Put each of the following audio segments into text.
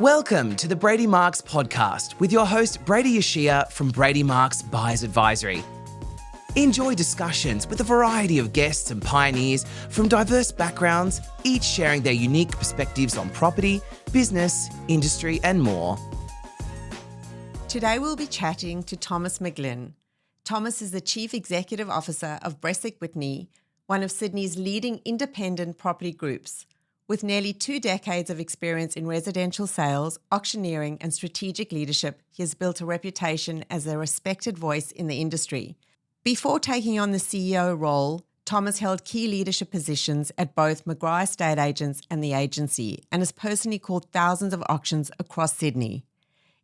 Welcome to the Brady Marcs Podcast with your host Brady Yashia from Brady Marcs Buyers Advisory. Enjoy discussions with a variety of guests and pioneers from diverse backgrounds, each sharing their unique perspectives on property, business, industry and more. Today we'll be chatting to Thomas McGlynn. Thomas is the Chief Executive Officer of BresicWhitney, one of Sydney's leading independent property groups. With nearly 2 decades of experience in residential sales, auctioneering and strategic leadership, he has built a reputation as a respected voice in the industry. Before taking on the CEO role, Thomas held key leadership positions at both McGrath Estate Agents and the agency and has personally called thousands of auctions across Sydney.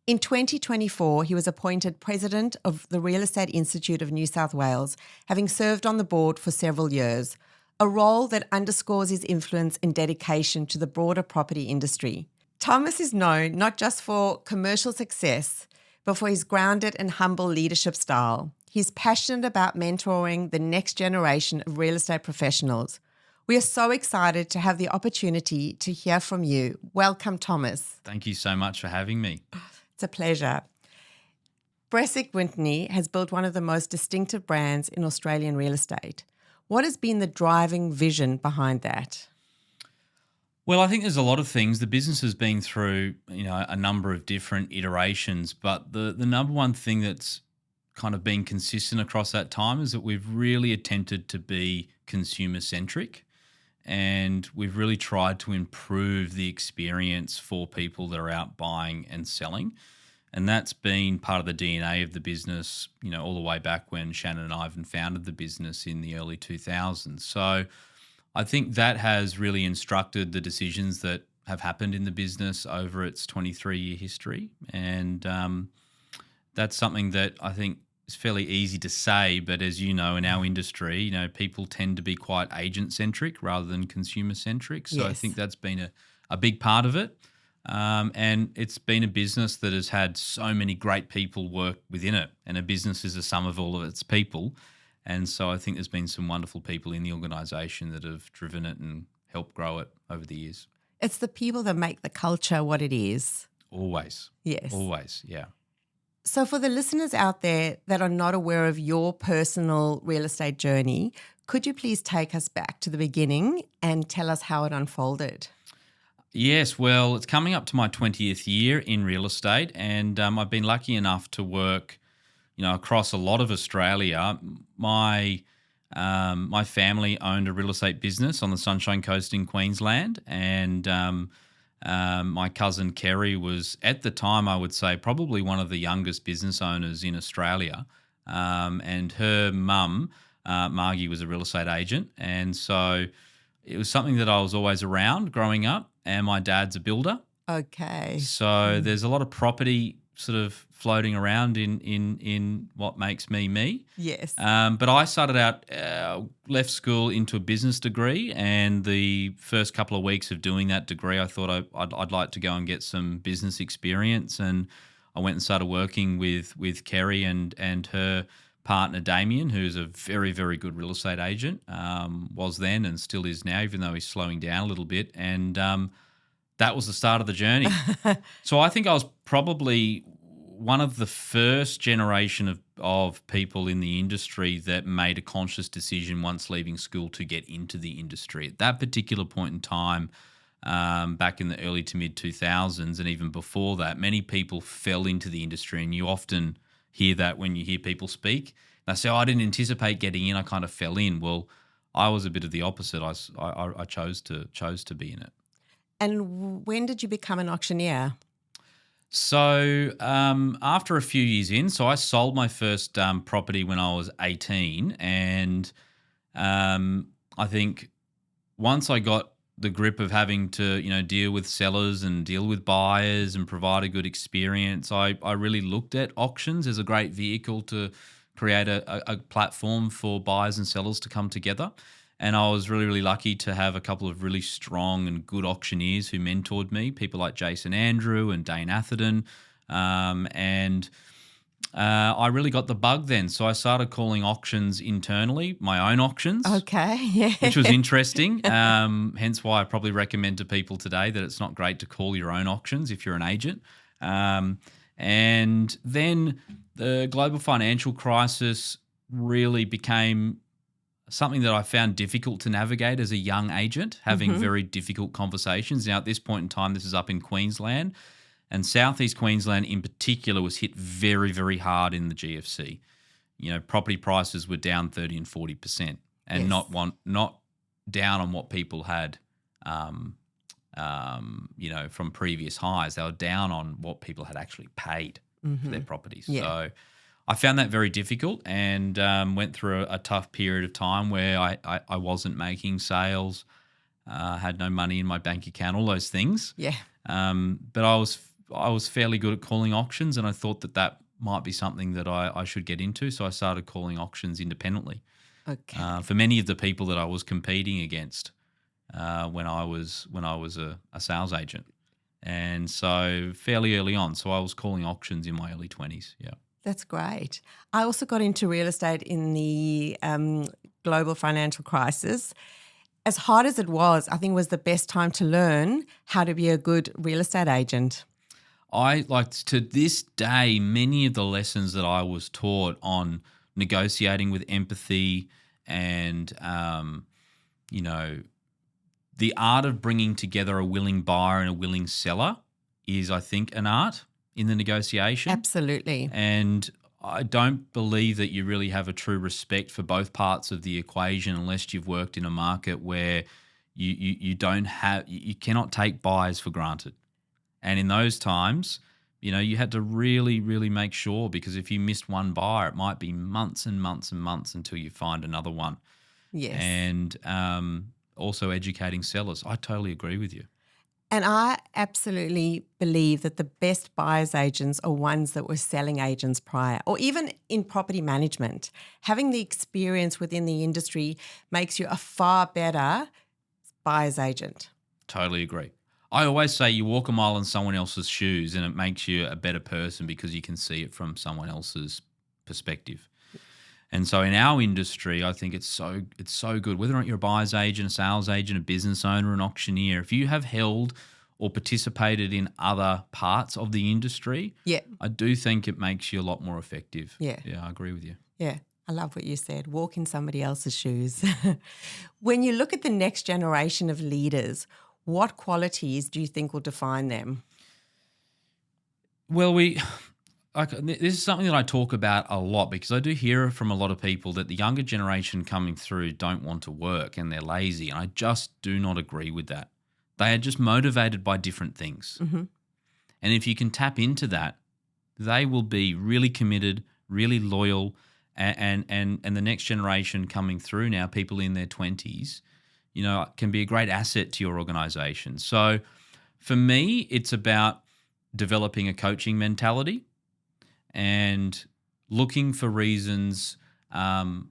In 2024, he was appointed President of the Real Estate Institute of New South Wales, having served on the board for several years, a role that underscores his influence and dedication to the broader property industry. Thomas is known not just for commercial success, but for his grounded and humble leadership style. He's passionate about mentoring the next generation of real estate professionals. We are so excited to have the opportunity to hear from you. Welcome, Thomas. Thank you so much for having me. It's a pleasure. BresicWhitney has built one of the most distinctive brands in Australian real estate. What has been the driving vision behind that? Well, I think there's a lot of things. The business has been through, a number of different iterations, but the number one thing that's kind of been consistent across that time is that we've really attempted to be consumer-centric, and we've really tried to improve the experience for people that are out buying and selling. And that's been part of the DNA of the business, all the way back when Shannon and Ivan founded the business in the early 2000s. So I think that has really instructed the decisions that have happened in the business over its 23-year history. And that's something that I think is fairly easy to say, but as you know, in our industry, people tend to be quite agent-centric rather than consumer-centric. So yes. I think that's been a big part of it. And it's been a business that has had so many great people work within it, and a business is a sum of all of its people. And so I think there's been some wonderful people in the organisation that have driven it and helped grow it over the years. It's the people that make the culture what it is. Always. Yes. Always, yeah. So for the listeners out there that are not aware of your personal real estate journey, could you please take us back to the beginning and tell us how it unfolded? Yes, well, it's coming up to my 20th year in real estate, and I've been lucky enough to work, across a lot of Australia. My family owned a real estate business on the Sunshine Coast in Queensland, and my cousin Kerry was, at the time, I would say, probably one of the youngest business owners in Australia, and her mum, Margie, was a real estate agent, and so it was something that I was always around growing up. And my dad's a builder. Okay. So there's a lot of property sort of floating around in what makes me me. Yes. But I started out, left school into a business degree, and the first couple of weeks of doing that degree, I thought I'd like to go and get some business experience, and I went and started working with Kerry and her partner Damien, who's a very, very good real estate agent, was then and still is now, even though he's slowing down a little bit. And that was the start of the journey. So I think I was probably one of the first generation of people in the industry that made a conscious decision once leaving school to get into the industry. At that particular point in time, back in the early to mid 2000s, and even before that, many people fell into the industry, and you often hear that when you hear people speak. They say, I didn't anticipate getting in, I kind of fell in. Well, I was a bit of the opposite. I chose to be in it. And when did you become an auctioneer? So after a few years in, so I sold my first property when I was 18, and I think once I got the grip of having to, deal with sellers and deal with buyers and provide a good experience, I really looked at auctions as a great vehicle to create a platform for buyers and sellers to come together. And I was really, really lucky to have a couple of really strong and good auctioneers who mentored me, people like Jason Andrew and Dane Atherton. And I really got the bug then. So I started calling auctions internally, my own auctions. Okay, yeah. Which was interesting. Hence why I probably recommend to people today that it's not great to call your own auctions if you're an agent. And then the global financial crisis really became something that I found difficult to navigate as a young agent, having very difficult conversations. Now, at this point in time, this is up in Queensland, and Southeast Queensland in particular was hit very, very hard in the GFC. You know, property prices were down 30 and 40%, and Yes. not down on what people had, from previous highs. They were down on what people had actually paid for their properties. Yeah. So I found that very difficult, and went through a tough period of time where I wasn't making sales, had no money in my bank account, all those things. Yeah. But I was fairly good at calling auctions, and I thought that might be something that I should get into. So I started calling auctions independently Okay. for many of the people that I was competing against when I was a sales agent, and so fairly early on. So I was calling auctions in my early 20s. Yeah. That's great. I also got into real estate in the global financial crisis. As hard as it was, I think it was the best time to learn how to be a good real estate agent. To this day, many of the lessons that I was taught on negotiating with empathy and, the art of bringing together a willing buyer and a willing seller is, I think, an art in the negotiation. Absolutely. And I don't believe that you really have a true respect for both parts of the equation unless you've worked in a market where you cannot take buyers for granted. And in those times, you had to really, really make sure, because if you missed one buyer, it might be months and months and months until you find another one. Yes. And also educating sellers. I totally agree with you. And I absolutely believe that the best buyer's agents are ones that were selling agents prior, or even in property management. Having the experience within the industry makes you a far better buyer's agent. Totally agree. I always say you walk a mile in someone else's shoes and it makes you a better person because you can see it from someone else's perspective. And so in our industry, I think it's so good, whether or not you're a buyer's agent, a sales agent, a business owner, an auctioneer, if you have held or participated in other parts of the industry, Yeah. I do think it makes you a lot more effective. Yeah. Yeah, I agree with you. Yeah. I love what you said. Walk in somebody else's shoes. When you look at the next generation of leaders, what qualities do you think will define them? Well, this is something that I talk about a lot because I do hear from a lot of people that the younger generation coming through don't want to work and they're lazy, and I just do not agree with that. They are just motivated by different things. Mm-hmm. And if you can tap into that, they will be really committed, really loyal, and the next generation coming through now, people in their 20s, can be a great asset to your organization. So for me, it's about developing a coaching mentality and looking for reasons not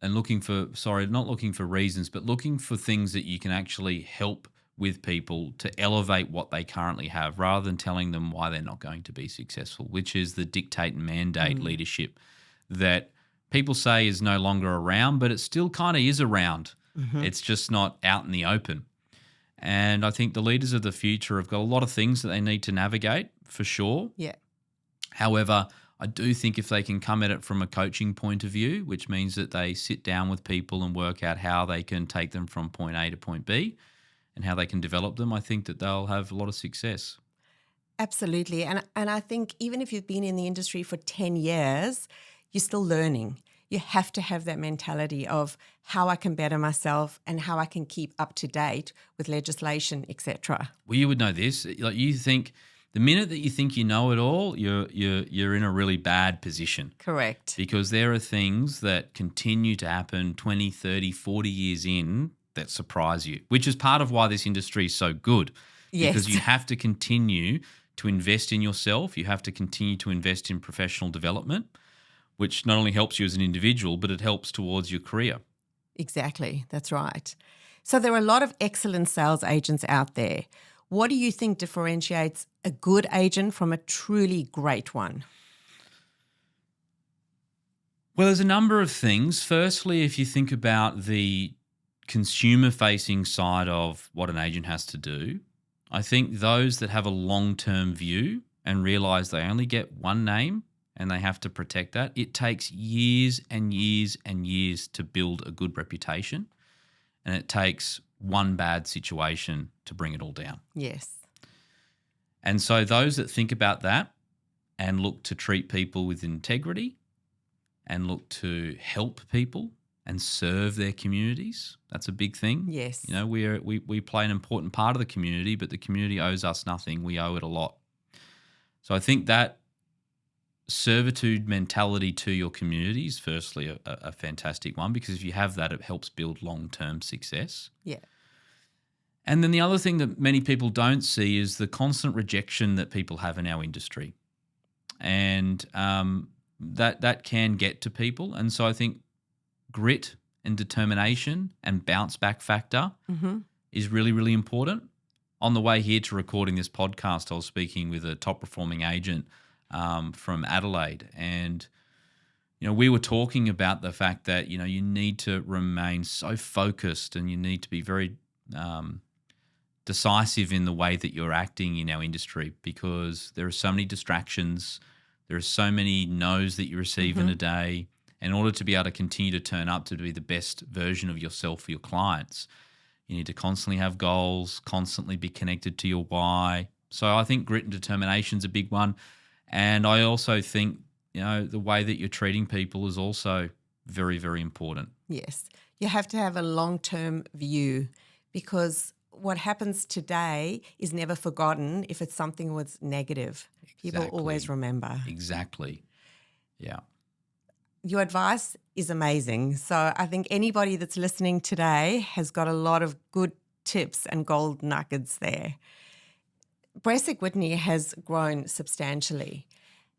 looking for things that you can actually help with people to elevate what they currently have rather than telling them why they're not going to be successful, which is the dictate and mandate leadership that people say is no longer around, but it still kind of is around. Mm-hmm. It's just not out in the open. And I think the leaders of the future have got a lot of things that they need to navigate for sure. Yeah. However, I do think if they can come at it from a coaching point of view, which means that they sit down with people and work out how they can take them from point A to point B and how they can develop them, I think that they'll have a lot of success. Absolutely. And I think even if you've been in the industry for 10 years, you're still learning. You have to have that mentality of how I can better myself and how I can keep up to date with legislation, etc. Well, you would know this. Like, you think the minute that you think you know it all, you're in a really bad position. Correct. Because there are things that continue to happen 20, 30, 40 years in that surprise you, which is part of why this industry is so good. Yes. Because you have to continue to invest in yourself. You have to continue to invest in professional development, which not only helps you as an individual, but it helps towards your career. Exactly. That's right. So there are a lot of excellent sales agents out there. What do you think differentiates a good agent from a truly great one? Well, there's a number of things. Firstly, if you think about the consumer-facing side of what an agent has to do, I think those that have a long-term view and realise they only get one name and they have to protect that, it takes years and years and years to build a good reputation, and it takes one bad situation to bring it all down. Yes. And so those that think about that and look to treat people with integrity and look to help people and serve their communities, that's a big thing. Yes. You know, we play an important part of the community, but the community owes us nothing. We owe it a lot. So I think that servitude mentality to your community is firstly a fantastic one, because if you have that, it helps build long-term success. Yeah. And then the other thing that many people don't see is the constant rejection that people have in our industry. And that can get to people. And so I think grit and determination and bounce back factor is really, really important. On the way here to recording this podcast, I was speaking with a top performing agent from Adelaide, and we were talking about the fact that you need to remain so focused and you need to be very decisive in the way that you're acting in our industry, because there are so many distractions, there are so many no's that you receive in a day. In order to be able to continue to turn up to be the best version of yourself for your clients, you need to constantly have goals, constantly be connected to your why. So I think grit and determination is a big one. And I also think, the way that you're treating people is also very, very important. Yes. You have to have a long-term view, because what happens today is never forgotten if it's something was negative. People always remember. Exactly. Yeah. Your advice is amazing. So I think anybody that's listening today has got a lot of good tips and gold nuggets there. BresicWhitney has grown substantially.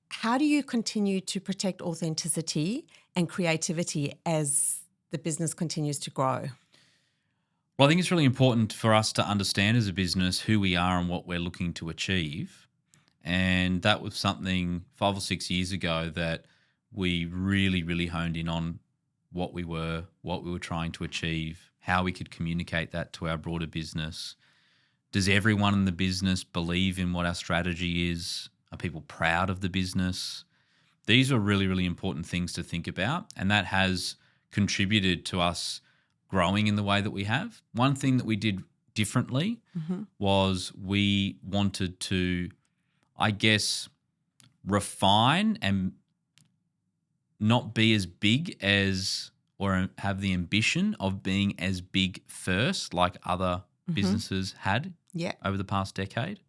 How do you continue to protect authenticity and creativity as the business continues to grow? Well, I think it's really important for us to understand as a business who we are and what we're looking to achieve. And that was something 5 or 6 years ago that we really, really honed in on what we were trying to achieve, how we could communicate that to our broader business. Does everyone in the business believe in what our strategy is? Are people proud of the business? These are really, really important things to think about, and that has contributed to us growing in the way that we have. One thing that we did differently was we wanted to, I guess, refine and not be as big as, or have the ambition of being as big first like other businesses had over the past decade.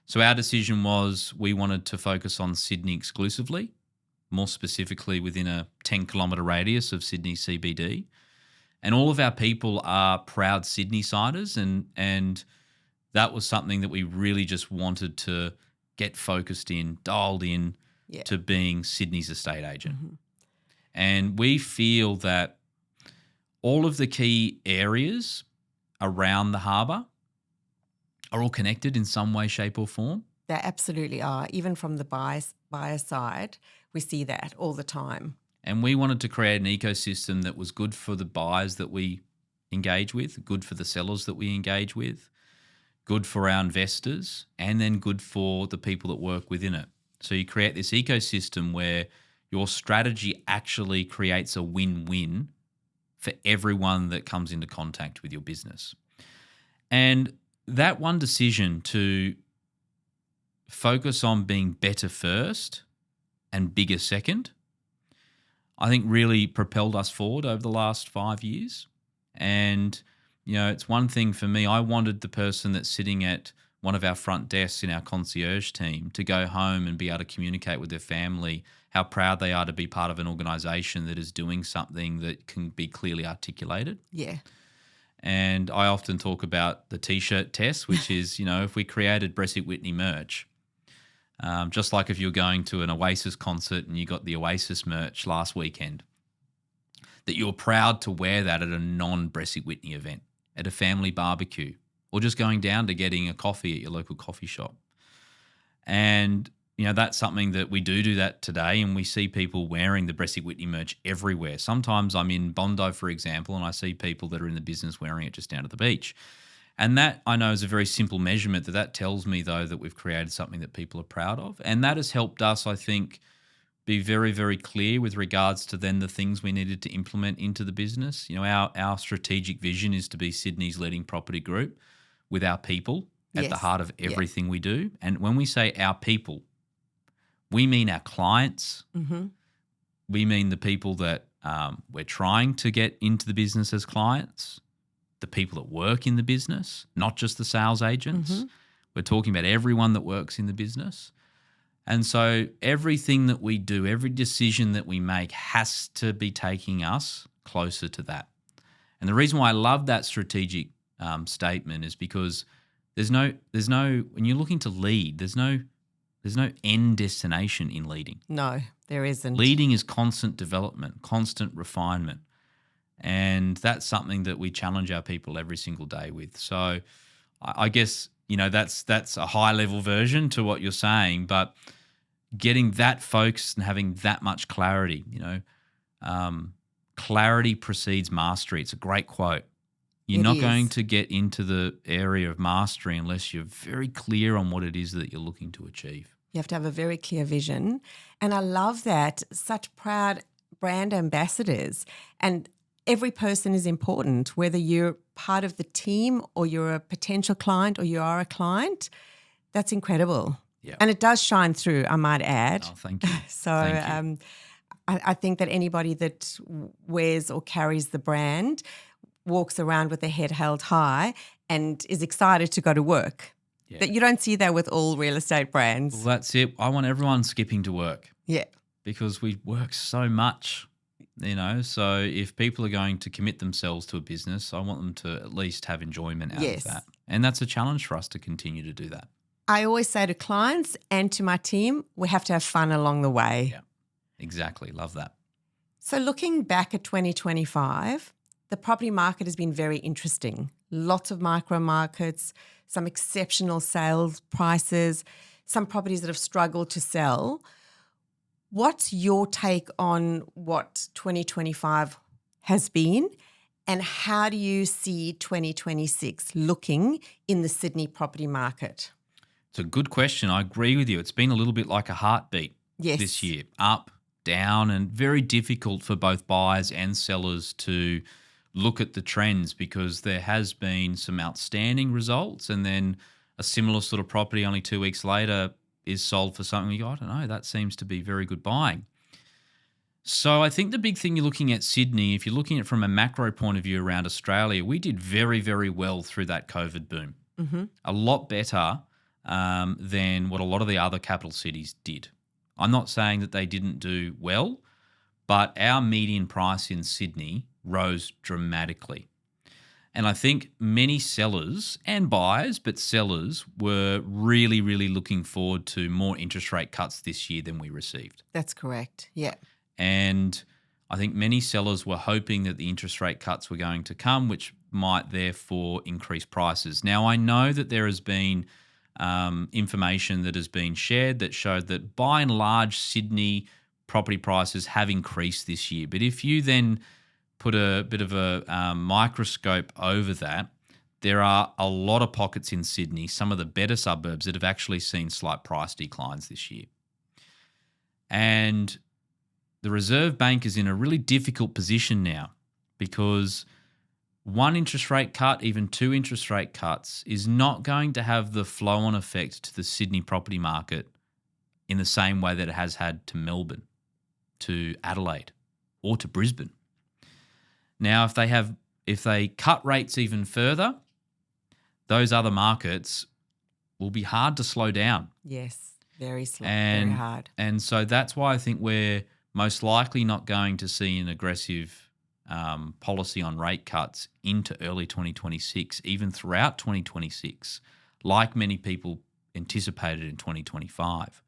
So our decision was we wanted to focus on Sydney exclusively, more specifically within a 10-kilometre radius of Sydney CBD. And all of our people are proud Sydney-siders, and that was something that we really just wanted to get focused in, dialed in to being Sydney's estate agent. And we feel that all of the key areas around the harbour are all connected in some way, shape or form. They absolutely are. Even from the buyer side, we see that all the time. And we wanted to create an ecosystem that was good for the buyers that we engage with, good for the sellers that we engage with, good for our investors, and then good for the people that work within it. So you create this ecosystem where your strategy actually creates a win-win for everyone that comes into contact with your business. And that one decision to focus on being better first and bigger second, I think really propelled us forward over the last 5 years. And, it's one thing for me, I wanted the person that's sitting at one of our front desks in our concierge team to go home and be able to communicate with their family how proud they are to be part of an organisation that is doing something that can be clearly articulated. Yeah. And I often talk about the T-shirt test, which is, if we created BresicWhitney merch, just like if you're going to an Oasis concert and you got the Oasis merch last weekend, that you're proud to wear that at a non-BresicWhitney event, at a family barbecue, or just going down to getting a coffee at your local coffee shop. And that's something that we do that today, and we see people wearing the BresicWhitney merch everywhere. Sometimes I'm in Bondi, for example, and I see people that are in the business wearing it just down to the beach. And that I know is a very simple measurement that tells me, though, that we've created something that people are proud of. And that has helped us, I think, be very, very clear with regards to then the things we needed to implement into the business. Our strategic vision is to be Sydney's leading property group with our people at the heart of everything we do. And when we say our people, we mean our clients. Mm-hmm. We mean the people that we're trying to get into the business as clients, the people that work in the business, not just the sales agents. Mm-hmm. We're talking about everyone that works in the business. And so everything that we do, every decision that we make has to be taking us closer to that. And the reason why I love that strategic statement is because there's no when you're looking to lead, there's no end destination in leading. No, there isn't. Leading is constant development, constant refinement. And that's something that we challenge our people every single day with. So I guess, that's a high level version to what you're saying, but getting that focused and having that much clarity, clarity precedes mastery. It's a great quote. You're not going to get into the area of mastery unless you're very clear on what it is that you're looking to achieve. You have to have a very clear vision. And I love that, such proud brand ambassadors. And every person is important, whether you're part of the team or you're a potential client or you are a client. That's incredible. Yeah. And it does shine through, I might add. Oh, thank you. So Thank you. I think that anybody that wears or carries the brand walks around with their head held high and is excited to go to work. Yeah. That you don't see that with all real estate brands. Well, that's it. I want everyone skipping to work. Yeah. Because we work so much, so if people are going to commit themselves to a business, I want them to at least have enjoyment out of that. And that's a challenge for us to continue to do that. I always say to clients and to my team, we have to have fun along the way. Yeah, exactly. Love that. So looking back at 2025, the property market has been very interesting. Lots of micro markets, some exceptional sales prices, some properties that have struggled to sell. What's your take on what 2025 has been, and how do you see 2026 looking in the Sydney property market? It's a good question. I agree with you. It's been a little bit like a heartbeat this year, up, down, and very difficult for both buyers and sellers to look at the trends because there has been some outstanding results, and then a similar sort of property only 2 weeks later is sold for something you go, I don't know, that seems to be very good buying. So I think the big thing you're looking at Sydney, if you're looking at it from a macro point of view around Australia, we did very, very well through that COVID boom. Mm-hmm. A lot better than what a lot of the other capital cities did. I'm not saying that they didn't do well, but our median price in Sydney rose dramatically. And I think many sellers and buyers, but sellers were really, really looking forward to more interest rate cuts this year than we received. That's correct, yeah. And I think many sellers were hoping that the interest rate cuts were going to come, which might therefore increase prices. Now, I know that there has been information that has been shared that showed that by and large Sydney property prices have increased this year. But if you then put a bit of a microscope over that, there are a lot of pockets in Sydney, some of the better suburbs, that have actually seen slight price declines this year. And the Reserve Bank is in a really difficult position now because one interest rate cut, even two interest rate cuts, is not going to have the flow-on effect to the Sydney property market in the same way that it has had to Melbourne, to Adelaide, or to Brisbane. Now, if they cut rates even further, those other markets will be hard to slow down. Yes, very slow, very hard. And so that's why I think we're most likely not going to see an aggressive policy on rate cuts into early 2026, even throughout 2026, like many people anticipated in 2025.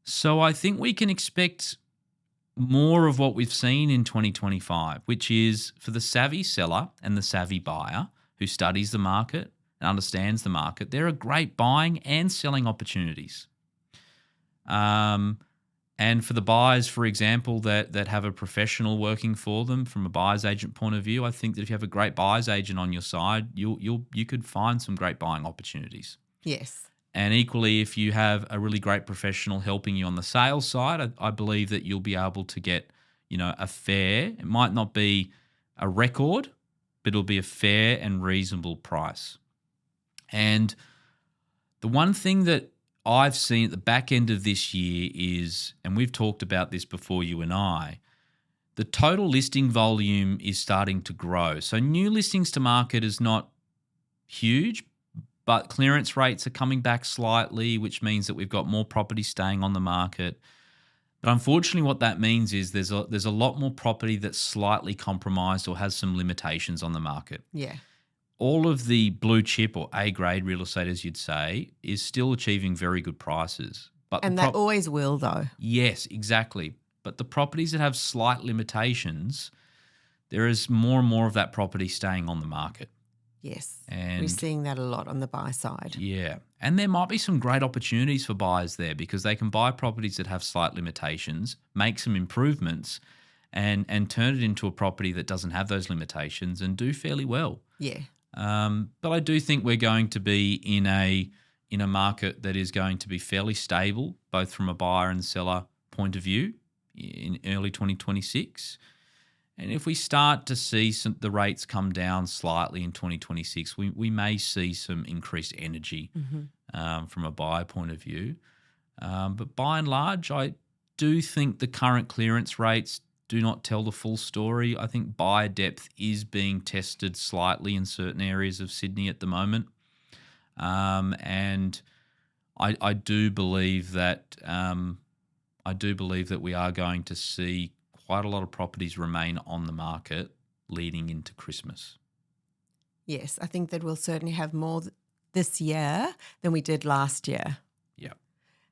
So I think we can expect more of what we've seen in 2025, which is for the savvy seller and the savvy buyer who studies the market and understands the market, there are great buying and selling opportunities. And for the buyers, for example, that have a professional working for them from a buyer's agent point of view, I think that if you have a great buyer's agent on your side, you could find some great buying opportunities. Yes. And equally, if you have a really great professional helping you on the sales side, I believe that you'll be able to get, a fair, it might not be a record, but it'll be a fair and reasonable price. And the one thing that I've seen at the back end of this year is, and we've talked about this before, you and I, the total listing volume is starting to grow. So new listings to market is not huge, but clearance rates are coming back slightly, which means that we've got more property staying on the market. But unfortunately, what that means is there's a lot more property that's slightly compromised or has some limitations on the market. Yeah. All of the blue chip or A-grade real estate, as you'd say, is still achieving very good prices. And they always will, though. Yes, exactly. But the properties that have slight limitations, there is more and more of that property staying on the market. Yes, and we're seeing that a lot on the buy side. Yeah, and there might be some great opportunities for buyers there because they can buy properties that have slight limitations, make some improvements, and turn it into a property that doesn't have those limitations and do fairly well. Yeah. But I do think we're going to be in a market that is going to be fairly stable, both from a buyer and seller point of view, in early 2026. And if we start to see the rates come down slightly in 2026, we may see some increased energy from a buyer point of view. But by and large, I do think the current clearance rates do not tell the full story. I think buyer depth is being tested slightly in certain areas of Sydney at the moment. And I do believe that we are going to see quite a lot of properties remain on the market leading into Christmas. Yes, I think that we'll certainly have more this year than we did last year. Yeah.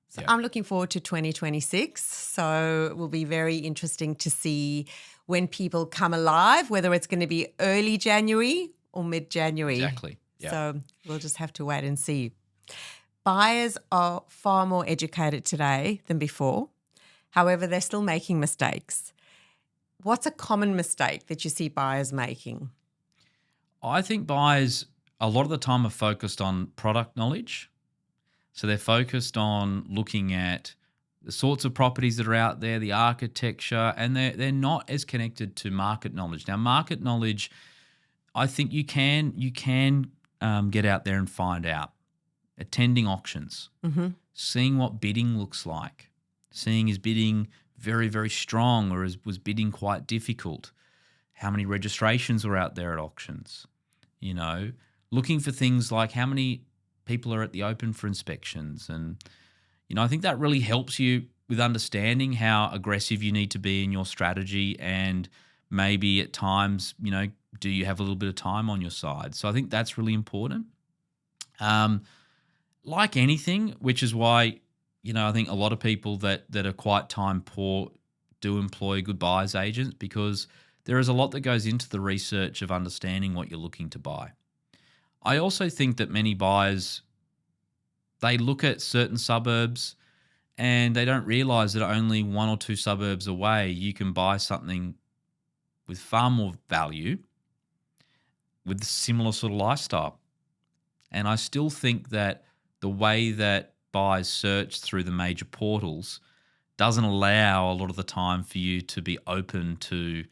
So I'm looking forward to 2026. So it will be very interesting to see when people come alive, whether it's going to be early January or mid-January. Exactly. Yeah. So we'll just have to wait and see. Buyers are far more educated today than before. However, they're still making mistakes. What's a common mistake that you see buyers making? I think buyers a lot of the time are focused on product knowledge. So they're focused on looking at the sorts of properties that are out there, the architecture, and they're not as connected to market knowledge. Now, market knowledge, I think you can get out there and find out. Attending auctions, seeing what bidding looks like, seeing is bidding very, very strong or was bidding quite difficult, how many registrations were out there at auctions, looking for things like how many people are at the open for inspections. And, I think that really helps you with understanding how aggressive you need to be in your strategy and maybe at times, do you have a little bit of time on your side? So I think that's really important. Like anything, which is why, I think a lot of people that are quite time poor do employ good buyer's agents because there is a lot that goes into the research of understanding what you're looking to buy. I also think that many buyers, they look at certain suburbs and they don't realise that only one or two suburbs away you can buy something with far more value with a similar sort of lifestyle. And I still think that the way that buyers search through the major portals doesn't allow a lot of the time for you to be open to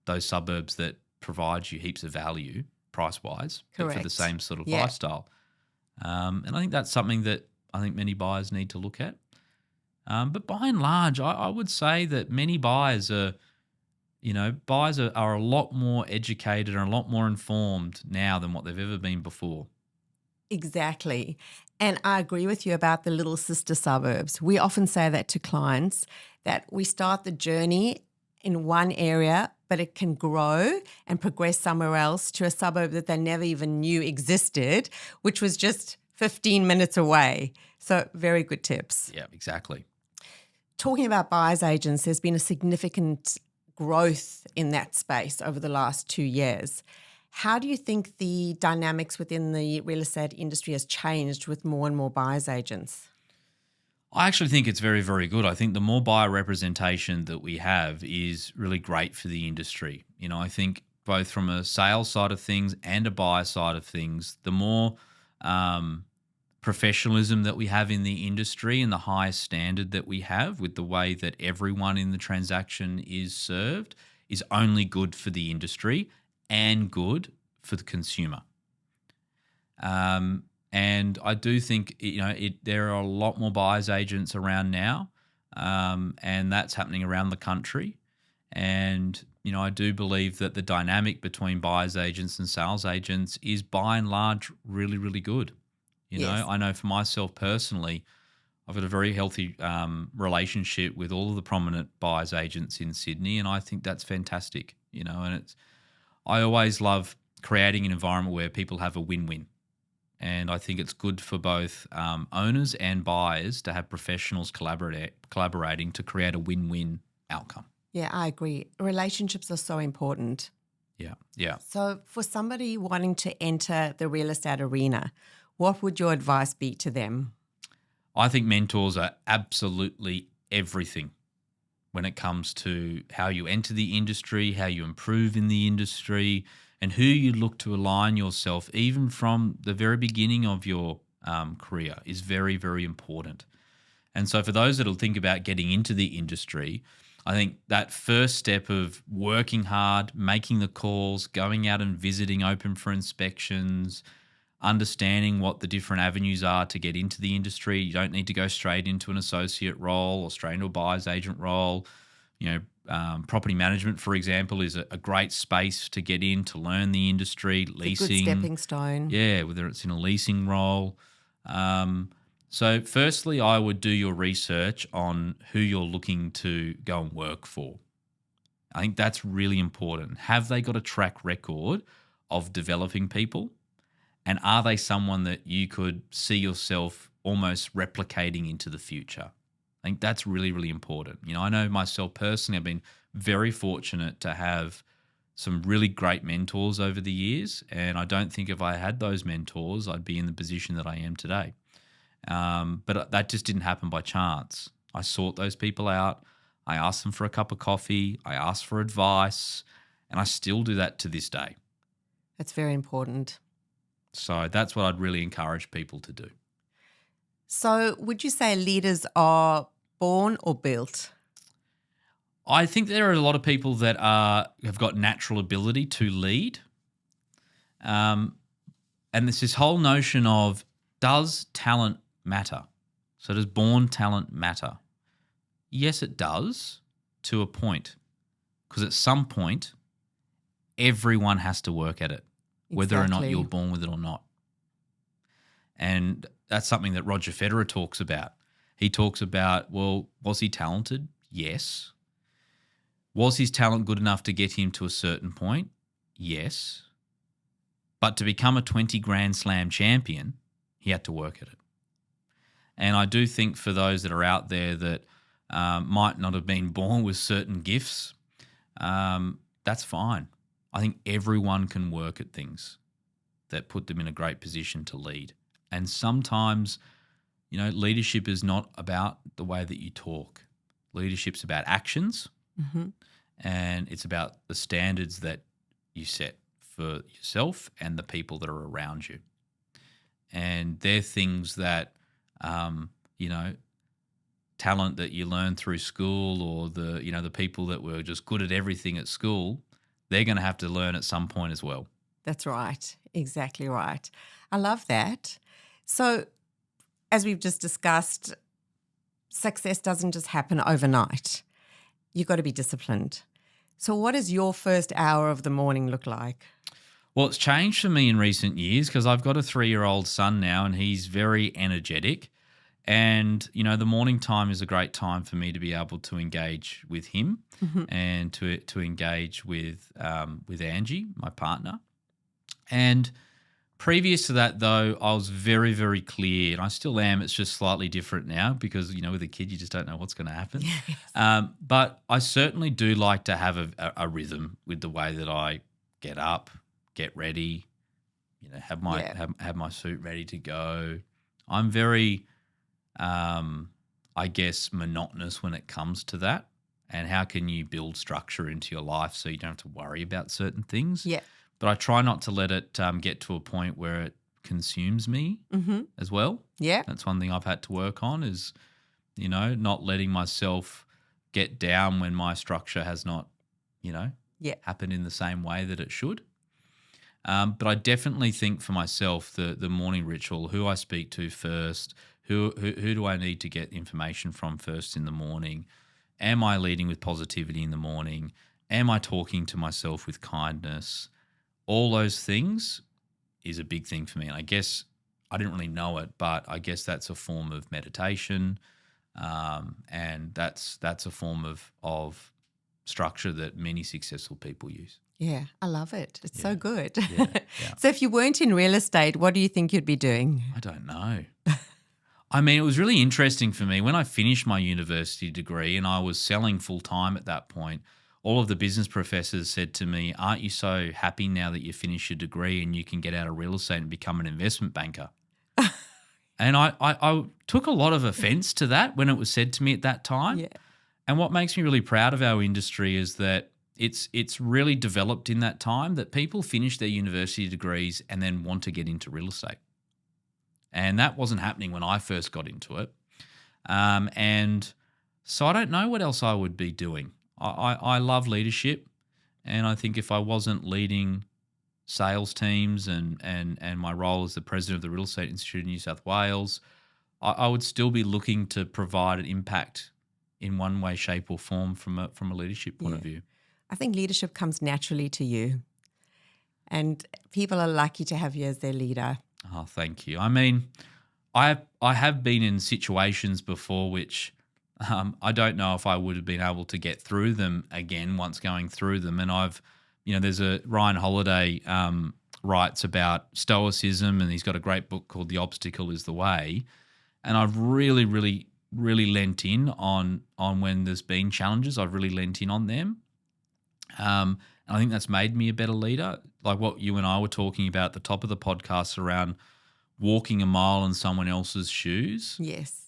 those suburbs that provide you heaps of value price-wise but for the same sort of lifestyle. And I think that's something that I think many buyers need to look at. But by and large, I would say that many buyers are a lot more educated and a lot more informed now than what they've ever been before. Exactly. And I agree with you about the little sister suburbs. We often say that to clients, that we start the journey in one area, but it can grow and progress somewhere else to a suburb that they never even knew existed, which was just 15 minutes away. So very good tips. Yeah, exactly. Talking about buyer's agents, there's been a significant growth in that space over the last 2 years. How do you think the dynamics within the real estate industry has changed with more and more buyer's agents? I actually think it's very, very good. I think the more buyer representation that we have is really great for the industry. I think both from a sales side of things and a buyer side of things, the more professionalism that we have in the industry and the higher standard that we have with the way that everyone in the transaction is served is only good for the industry and good for the consumer. And I do think there are a lot more buyers agents around now, and that's happening around the country. And I do believe that the dynamic between buyers agents and sales agents is by and large really, really good. I know for myself personally, I've got a very healthy relationship with all of the prominent buyers agents in Sydney, and I think that's fantastic. And I always love creating an environment where people have a win-win. And I think it's good for both owners and buyers to have professionals collaborating to create a win-win outcome. Yeah, I agree. Relationships are so important. Yeah. So for somebody wanting to enter the real estate arena, what would your advice be to them? I think mentors are absolutely everything when it comes to how you enter the industry, how you improve in the industry, and who you look to align yourself, even from the very beginning of your career, is very, very important. And so for those that will think about getting into the industry, I think that first step of working hard, making the calls, going out and visiting, open for inspections, understanding what the different avenues are to get into the industry. You don't need to go straight into an associate role or straight into a buyer's agent role. Property management, for example, is a great space to get in to learn the industry. Leasing, a good stepping stone. Yeah, whether it's in a leasing role. So firstly, I would do your research on who you're looking to go and work for. I think that's really important. Have they got a track record of developing people? And are they someone that you could see yourself almost replicating into the future? I think that's really, really important. I know myself personally, I've been very fortunate to have some really great mentors over the years. And I don't think if I had those mentors, I'd be in the position that I am today. But that just didn't happen by chance. I sought those people out. I asked them for a cup of coffee. I asked for advice. And I still do that to this day. That's very important. So that's what I'd really encourage people to do. So would you say leaders are born or built? I think there are a lot of people that have got natural ability to lead. And there's this whole notion of, does talent matter? So does born talent matter? Yes, it does, to a point. Because at some point, everyone has to work at it, whether or not you're born with it or not. And that's something that Roger Federer talks about. He talks about, well, was he talented? Yes. Was his talent good enough to get him to a certain point? Yes. But to become a 20 Grand Slam champion, he had to work at it. And I do think for those that are out there that might not have been born with certain gifts, that's fine. I think everyone can work at things that put them in a great position to lead. And sometimes, leadership is not about the way that you talk. Leadership's about actions, and it's about the standards that you set for yourself and the people that are around you. And they're things that, talent that you learn through school, or the people that were just good at everything at school, they're going to have to learn at some point as well. That's right. Exactly right. I love that. So as we've just discussed, success doesn't just happen overnight. You've got to be disciplined. So what does your first hour of the morning look like? Well, it's changed for me in recent years because I've got a 3-year-old son now and he's very energetic. And, the morning time is a great time for me to be able to engage with him and to engage with Angie, my partner. And previous to that, though, I was very, very clear, and I still am. It's just slightly different now because, with a kid, you just don't know what's going to happen. Yes. But I certainly do like to have a rhythm with the way that I get up, get ready, have my suit ready to go. I'm very I guess, monotonous when it comes to that. And how can you build structure into your life so you don't have to worry about certain things? Yeah. But I try not to let it get to a point where it consumes me as well. Yeah. That's one thing I've had to work on is, not letting myself get down when my structure has not, happened in the same way that it should. But I definitely think for myself, the morning ritual, who I speak to first, who do I need to get information from first in the morning? Am I leading with positivity in the morning? Am I talking to myself with kindness? All those things is a big thing for me. And I guess I didn't really know it, but I guess that's a form of meditation, and that's a form of structure that many successful people use. Yeah, I love it. It's so good. Yeah. So if you weren't in real estate, what do you think you'd be doing? I don't know. I mean, it was really interesting for me when I finished my university degree and I was selling full time at that point. All of the business professors said to me, "Aren't you so happy now that you finished your degree and you can get out of real estate and become an investment banker?" And I took a lot of offense to that when it was said to me at that time. Yeah. And what makes me really proud of our industry is that it's really developed in that time that people finish their university degrees and then want to get into real estate. And that wasn't happening when I first got into it. And so I don't know what else I would be doing. I love leadership, and I think if I wasn't leading sales teams and my role as the president of the Real Estate Institute of New South Wales, I would still be looking to provide an impact in one way, shape or form from a leadership point of view. I think leadership comes naturally to you, and people are lucky to have you as their leader. Oh, thank you. I mean, I have been in situations before which I don't know if I would have been able to get through them again once going through them. And there's a Ryan Holiday writes about stoicism, and he's got a great book called The Obstacle is the Way. And I've really, really, really lent in on when there's been challenges. I've really lent in on them. And I think that's made me a better leader. Like what you and I were talking about at the top of the podcast around walking a mile in someone else's shoes. Yes.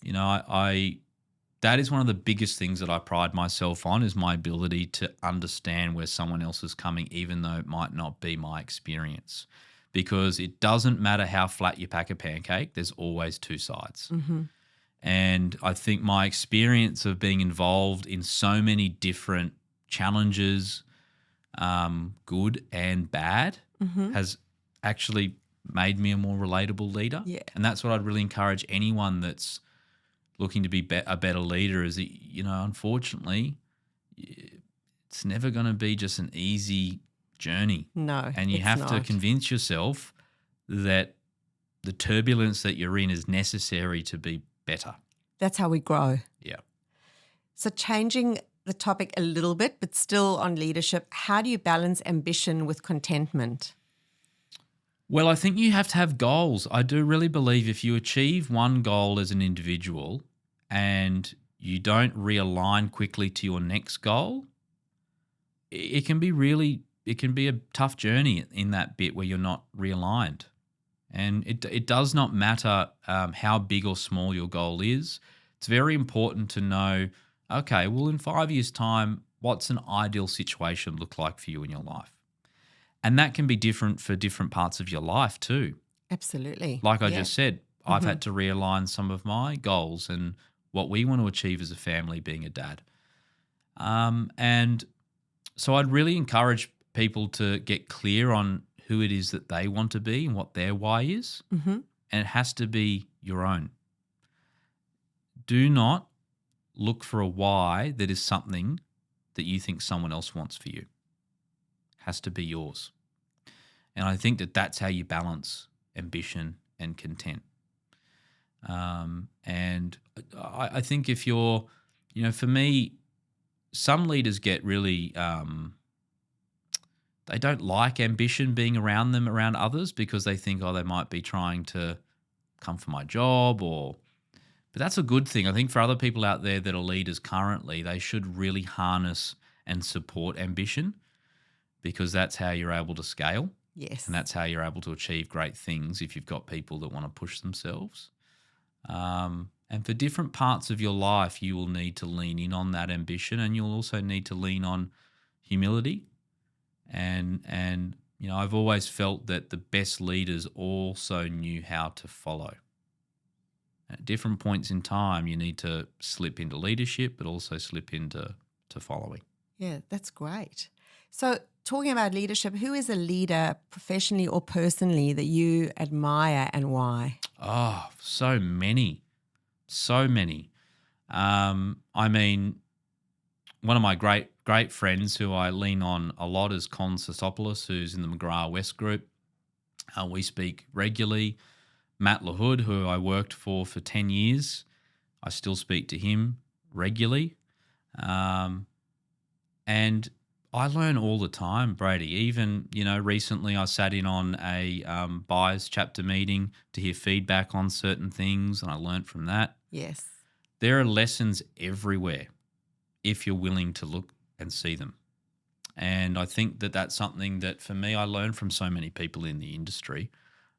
That is one of the biggest things that I pride myself on is my ability to understand where someone else is coming, even though it might not be my experience. Because it doesn't matter how flat you pack a pancake, there's always two sides. Mm-hmm. And I think my experience of being involved in so many different challenges, good and bad, has actually made me a more relatable leader. Yeah. And that's what I'd really encourage anyone that's looking to be a better leader is that, unfortunately, it's never going to be just an easy journey. No, and you have to convince yourself that the turbulence that you're in is necessary to be better. That's how we grow. Yeah. So changing the topic a little bit, but still on leadership, how do you balance ambition with contentment? Well, I think you have to have goals. I do really believe if you achieve one goal as an individual and you don't realign quickly to your next goal, it can be a tough journey in that bit where you're not realigned. And it does not matter how big or small your goal is. It's very important to know, okay, well, in 5 years' time, what's an ideal situation look like for you in your life? And that can be different for different parts of your life too. Absolutely. Like I just said, I've had to realign some of my goals and what we want to achieve as a family being a dad. And so I'd really encourage people to get clear on who it is that they want to be and what their why is. Mm-hmm. And it has to be your own. Do not look for a why that is something that you think someone else wants for you. Has to be yours. And I think that that's how you balance ambition and content. And I think if you're, for me, some leaders get really, they don't like ambition being around others because they think, they might be trying to come for my job but that's a good thing. I think for other people out there that are leaders currently, they should really harness and support ambition because that's how you're able to scale. Yes. And that's how you're able to achieve great things if you've got people that want to push themselves. And And for different parts of your life, you will need to lean in on that ambition, and you'll also need to lean on humility. And I've always felt that the best leaders also knew how to follow. At different points in time, you need to slip into leadership, but also slip into following. Yeah, that's great. So talking about leadership, who is a leader professionally or personally that you admire and why? Oh, so many. So many. One of my great friends who I lean on a lot is Con Sisopoulos, who's in the McGrath West Group. We speak regularly. Matt LaHood, who I worked for 10 years, I still speak to him regularly. And I learn all the time, Brady. Even, recently I sat in on a buyers chapter meeting to hear feedback on certain things, and I learned from that. Yes. There are lessons everywhere if you're willing to look and see them. And I think that that's something that, for me, I learned from so many people in the industry.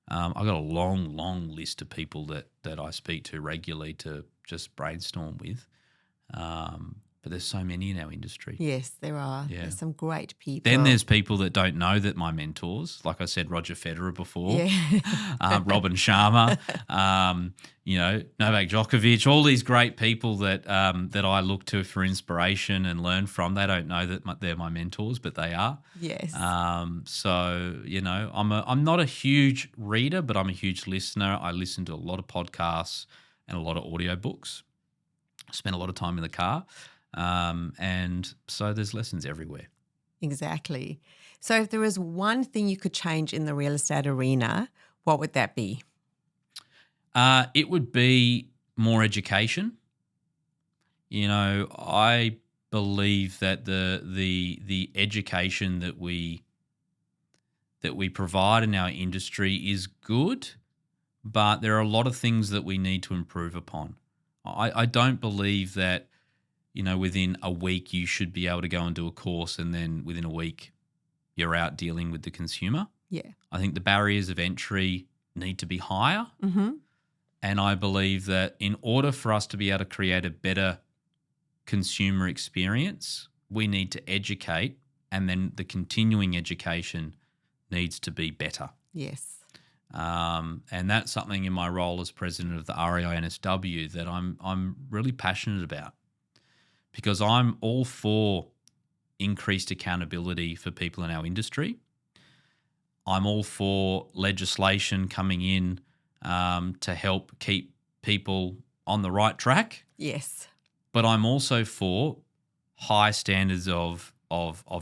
I've got a long list of people that I speak to regularly to just brainstorm with. But there's so many in our industry. Yes, there are. Yeah. There's some great people. Then there's people that don't know that my mentors, like I said, Roger Federer before, Robin Sharma, Novak Djokovic, all these great people that I look to for inspiration and learn from. They don't know that they're my mentors, but they are. Yes. I'm not a huge reader, but I'm a huge listener. I listen to a lot of podcasts and a lot of audiobooks. I spend a lot of time in the car. And so there's lessons everywhere. Exactly. So if there was one thing you could change in the real estate arena, what would that be? It would be more education. I believe that the education that we provide in our industry is good, but there are a lot of things that we need to improve upon. I don't believe that within a week you should be able to go and do a course and then within a week you're out dealing with the consumer. Yeah. I think the barriers of entry need to be higher. Mm-hmm. And I believe that in order for us to be able to create a better consumer experience, we need to educate, and then the continuing education needs to be better. Yes. And that's something in my role as president of the REINSW that I'm really passionate about. Because I'm all for increased accountability for people in our industry. I'm all for legislation coming in to help keep people on the right track. Yes. But I'm also for high standards of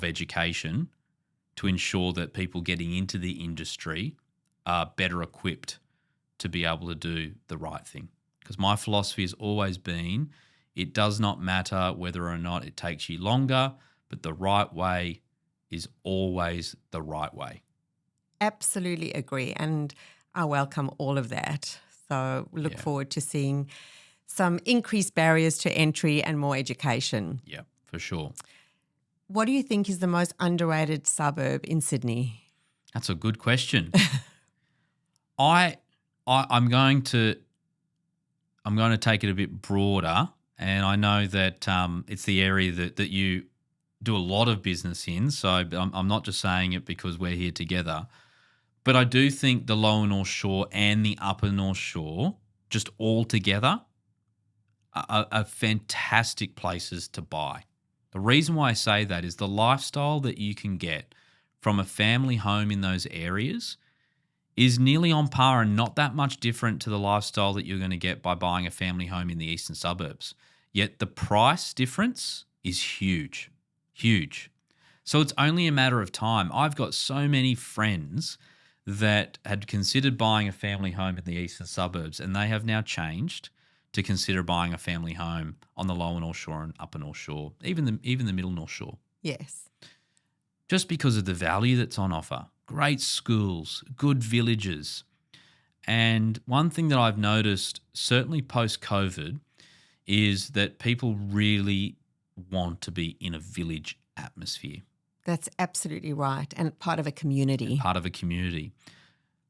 education to ensure that people getting into the industry are better equipped to be able to do the right thing. Because my philosophy has always been, it does not matter whether or not it takes you longer, but the right way is always the right way. Absolutely agree. And I welcome all of that. So we look forward to seeing some increased barriers to entry and more education. Yeah, for sure. What do you think is the most underrated suburb in Sydney? That's a good question. I'm going to take it a bit broader. And I know that it's the area that you do a lot of business in, so I'm not just saying it because we're here together. But I do think the Lower North Shore and the Upper North Shore, just all together, are fantastic places to buy. The reason why I say that is the lifestyle that you can get from a family home in those areas is nearly on par and not that much different to the lifestyle that you're going to get by buying a family home in the eastern suburbs. Yet the price difference is huge, huge. So it's only a matter of time. I've got so many friends that had considered buying a family home in the eastern suburbs, and they have now changed to consider buying a family home on the Lower North Shore and Upper North Shore, even the Middle North Shore. Yes. Just because of the value that's on offer. Great schools, good villages. And one thing that I've noticed, certainly post-COVID, is that people really want to be in a village atmosphere. That's absolutely right. And part of a community. Part of a community.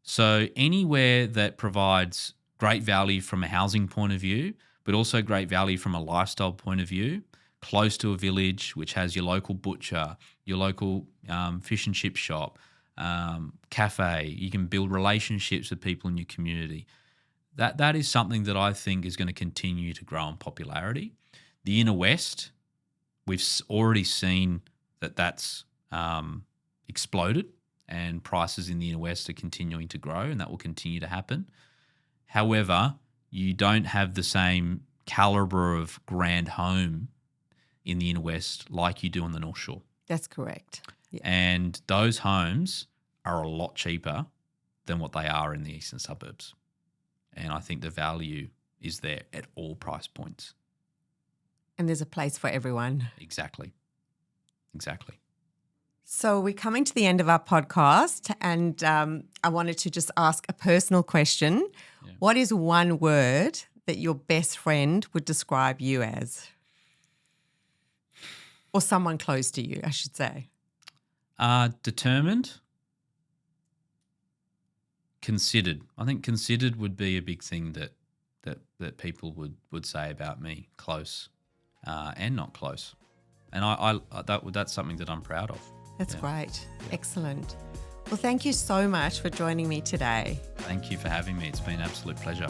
So anywhere that provides great value from a housing point of view, but also great value from a lifestyle point of view, close to a village which has your local butcher, your local fish and chip shop, cafe. You can build relationships with people in your community. That is something that I think is going to continue to grow in popularity. The inner west, we've already seen that's exploded, and prices in the inner west are continuing to grow, and that will continue to happen. However, you don't have the same calibre of grand home in the inner west like you do on the North Shore. That's correct. Yeah. And those homes are a lot cheaper than what they are in the eastern suburbs. And I think the value is there at all price points. And there's a place for everyone. Exactly. So we're coming to the end of our podcast, and I wanted to just ask a personal question. Yeah. What is one word that your best friend would describe you as? Or someone close to you, I should say. Determined. Considered. I think considered would be a big thing that people would say about me. Close and not close. And that's something that I'm proud of. That's great. Yeah. Excellent. Well, thank you so much for joining me today. Thank you for having me. It's been an absolute pleasure.